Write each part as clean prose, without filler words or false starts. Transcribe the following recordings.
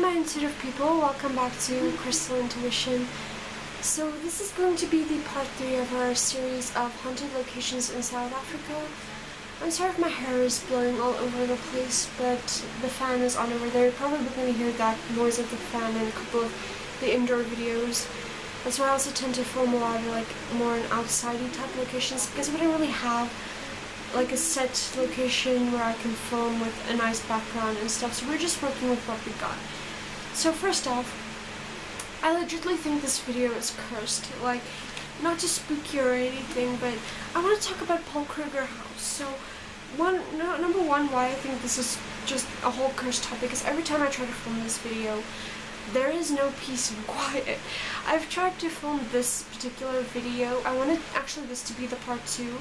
my intuitive people, welcome back to Crystal Intuition. So this is going to be the part 3 of our series of haunted locations in South Africa. I'm sorry if my hair is blowing all over the place, but the fan is on over there. You're probably going to hear that noise of the fan in a couple of the indoor videos. That's why I also tend to film a lot of more in outside-y type locations, because we don't really have a set location where I can film with a nice background and stuff, so we're just working with what we got. So first off, I legitimately think this video is cursed. Not to spook you or anything, but I want to talk about Paul Kruger house. So number one, why I think this is just a whole cursed topic is every time I try to film this video, there is no peace and quiet. I've tried to film this particular video. I wanted actually this to be the part 2,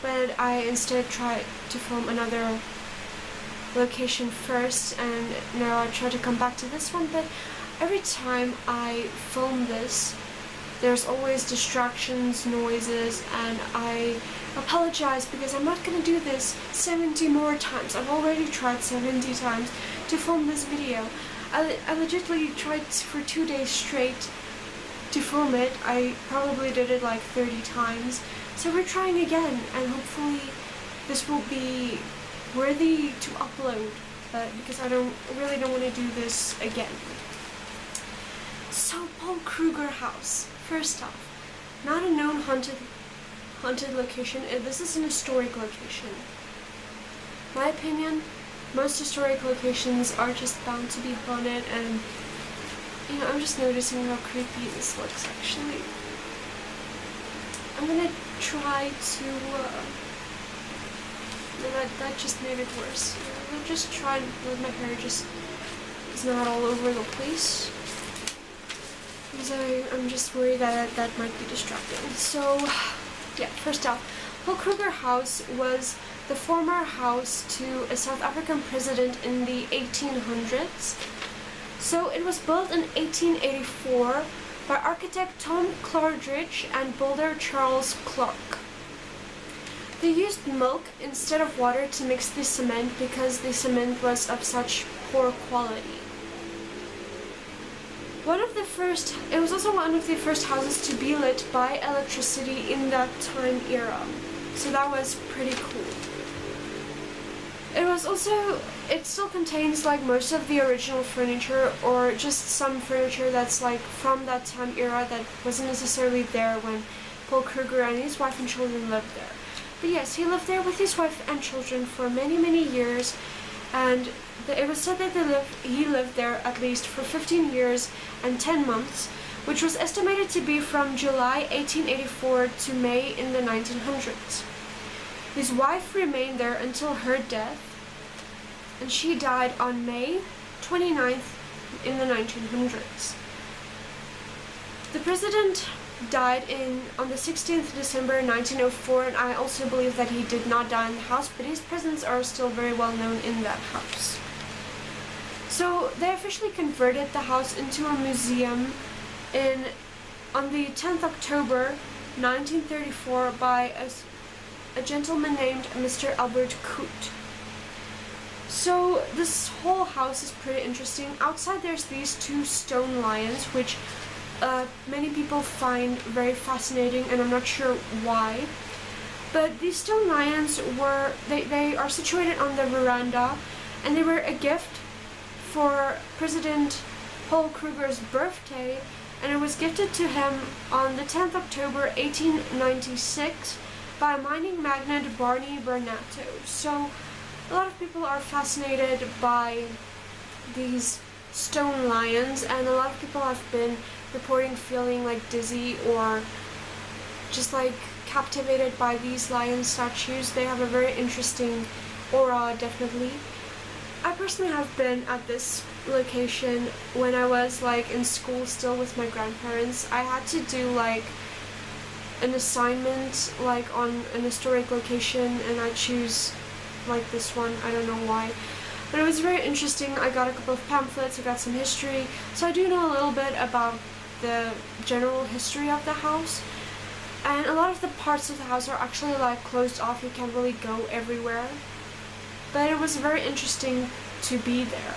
but I instead tried to film another location first, and now I try to come back to this one. But every time I film this, there's always distractions, noises, and I apologize because I'm not going to do this 70 more times. I've already tried 70 times to film this video. I legitimately tried for 2 days straight to film it. I probably did it like 30 times. So we're trying again, and hopefully this will be worthy to upload, because I really don't want to do this again. So Paul Kruger house, first off, not a known haunted location. This is an historic location. My opinion, most historic locations are just bound to be haunted, and I'm just noticing how creepy this looks actually. I'm gonna try to, that just made it worse. I'll just try to let my hair just is not all over the place, because I'm just worried that that might be distracting. So, yeah, first off, Paul Kruger house was the former house to a South African president in the 1800s. So it was built in 1884 by architect Tom Claridge and builder Charles Clark. They used milk instead of water to mix the cement because the cement was of such poor quality. It was also one of the first houses to be lit by electricity in that time era. So that was pretty cool. It still contains most of the original furniture, or just some furniture that's from that time era that wasn't necessarily there when Paul Kruger and his wife and children lived there. But yes, he lived there with his wife and children for many, many years, and it was said that he lived there at least for 15 years and 10 months, which was estimated to be from July 1884 to May in the 1900s. His wife remained there until her death, and she died on May 29th in the 1900s. The president died on the 16th December 1904, and I also believe that he did not die in the house, but his presence are still very well known in that house. So they officially converted the house into a museum on the 10th October 1934 by a gentleman named Mr. Albert Coote. So this whole house is pretty interesting. Outside there's these 2 stone lions, which many people find very fascinating, and I'm not sure why. But these stone lions they are situated on the veranda, and they were a gift for President Paul Kruger's birthday, and it was gifted to him on the 10th October 1896 by mining magnate Barney Bernato. So a lot of people are fascinated by these stone lions, and a lot of people have been reporting feeling dizzy or just captivated by these lion statues. They have a very interesting aura, definitely. I personally have been at this location when I was in school still with my grandparents. I had to do an assignment on an historic location, and I choose this one. I don't know why, but it was very interesting. I got a couple of pamphlets, I got some history, so I do know a little bit about the general history of the house, and a lot of the parts of the house are actually closed off. You can't really go everywhere, but it was very interesting to be there.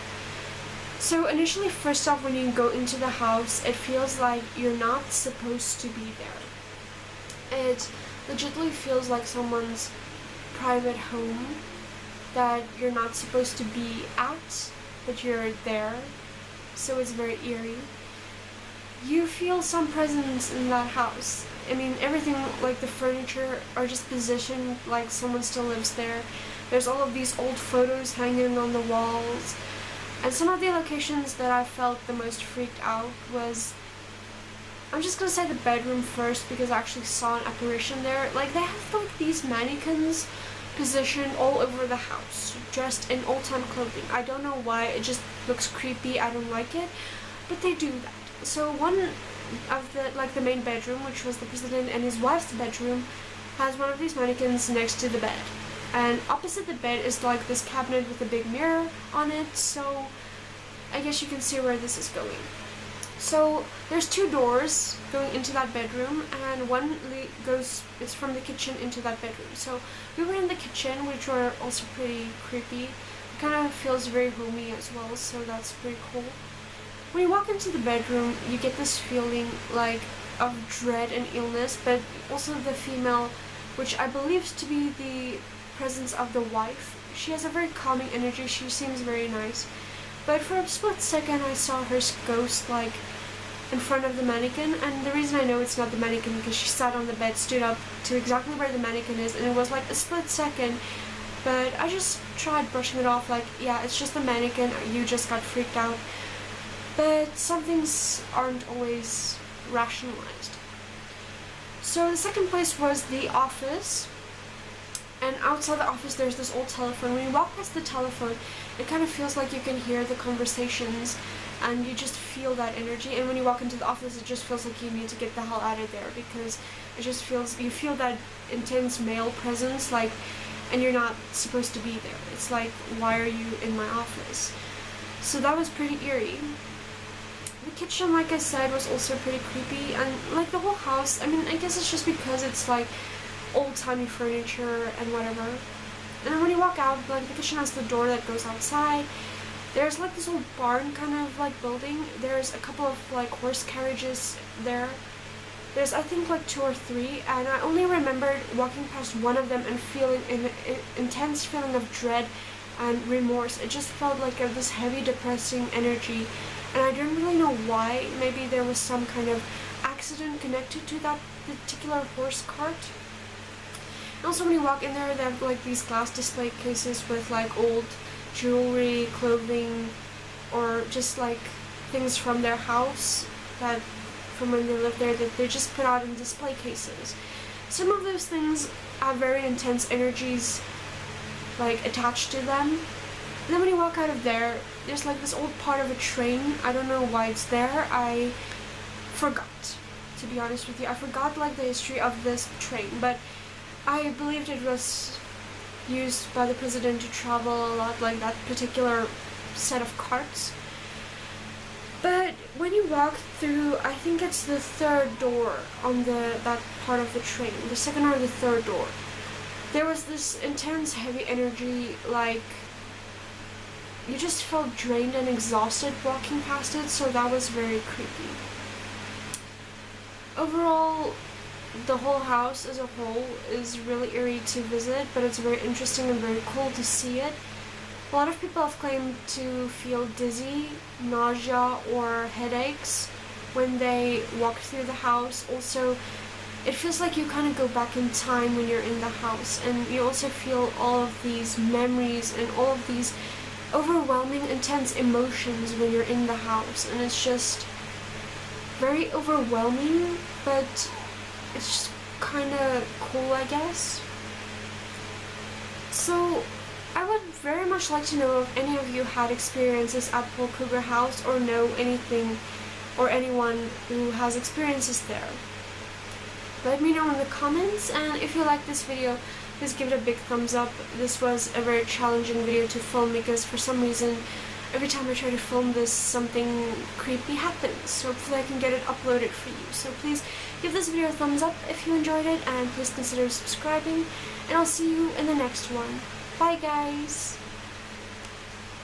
So initially, first off, when you go into the house, it feels like you're not supposed to be there. It legitimately feels like someone's private home that you're not supposed to be at, but you're there. So it's very eerie. You feel some presence in that house. I mean, everything, like the furniture, are just positioned like someone still lives there. There's all of these old photos hanging on the walls. And some of the locations that I felt the most freaked out was, I'm just gonna say the bedroom first because I actually saw an apparition there. Like, they have like these mannequins positioned all over the house, dressed in old-time clothing. I don't know why, it just looks creepy, I don't like it, but they do that. So one of the main bedroom, which was the president and his wife's bedroom, has one of these mannequins next to the bed. And opposite the bed is like this cabinet with a big mirror on it, so I guess you can see where this is going. So there's two doors going into that bedroom, and one it's from the kitchen into that bedroom. So we were in the kitchen, which were also pretty creepy. It kind of feels very homey as well, so that's pretty cool. When you walk into the bedroom, you get this feeling like of dread and illness, but also the female, which I believe to be the presence of the wife. She has a very calming energy, she seems very nice. But for a split second I saw her ghost like in front of the mannequin, and the reason I know it's not the mannequin because she sat on the bed, stood up to exactly where the mannequin is, and it was like a split second, but I just tried brushing it off like, yeah, it's just the mannequin, you just got freaked out. But some things aren't always rationalized. So the second place was the office. And outside the office there's this old telephone. When you walk past the telephone, it kind of feels like you can hear the conversations and you just feel that energy. And when you walk into the office, it just feels like you need to get the hell out of there because it just feels, you feel that intense male presence, like, and you're not supposed to be there. It's like, why are you in my office? So that was pretty eerie. The kitchen, like I said, was also pretty creepy, and like the whole house, I mean, I guess it's just because it's like old-timey furniture and whatever. And then when you walk out, like the kitchen has the door that goes outside. There's like this old barn kind of like building. There's a couple of like horse carriages there. There's I think like 2 or 3, and I only remembered walking past one of them and feeling an intense feeling of dread and remorse. It just felt like this heavy, depressing energy, and I don't really know why. Maybe there was some kind of accident connected to that particular horse cart. Also, when you walk in there, they have like these glass display cases with like old jewelry, clothing, or just like things from their house that from when they lived there that they just put out in display cases. Some of those things have very intense energies like attached to them. And then when you walk out of there, there's like this old part of a train. I don't know why it's there. I forgot, to be honest with you. I forgot like the history of this train, but I believed it was used by the president to travel a lot, like that particular set of carts. But when you walk through, I think it's the 3rd door on that part of the train, the 2nd or the 3rd door, there was this intense heavy energy, like you just felt drained and exhausted walking past it, so that was very creepy. Overall, the whole house as a whole is really eerie to visit, but it's very interesting and very cool to see it. A lot of people have claimed to feel dizzy, nausea, or headaches when they walk through the house. Also, it feels like you kind of go back in time when you're in the house, and you also feel all of these memories and all of these overwhelming, intense emotions when you're in the house, and it's just very overwhelming, but it's just kind of cool, I guess. So I would very much like to know if any of you had experiences at Paul Kruger house or know anything or anyone who has experiences there. Let me know in the comments, and if you like this video, please give it a big thumbs up. This was a very challenging video to film because for some reason every time I try to film this, something creepy happens. So hopefully I can get it uploaded for you. So please give this video a thumbs up if you enjoyed it, and please consider subscribing, and I'll see you in the next one. Bye guys!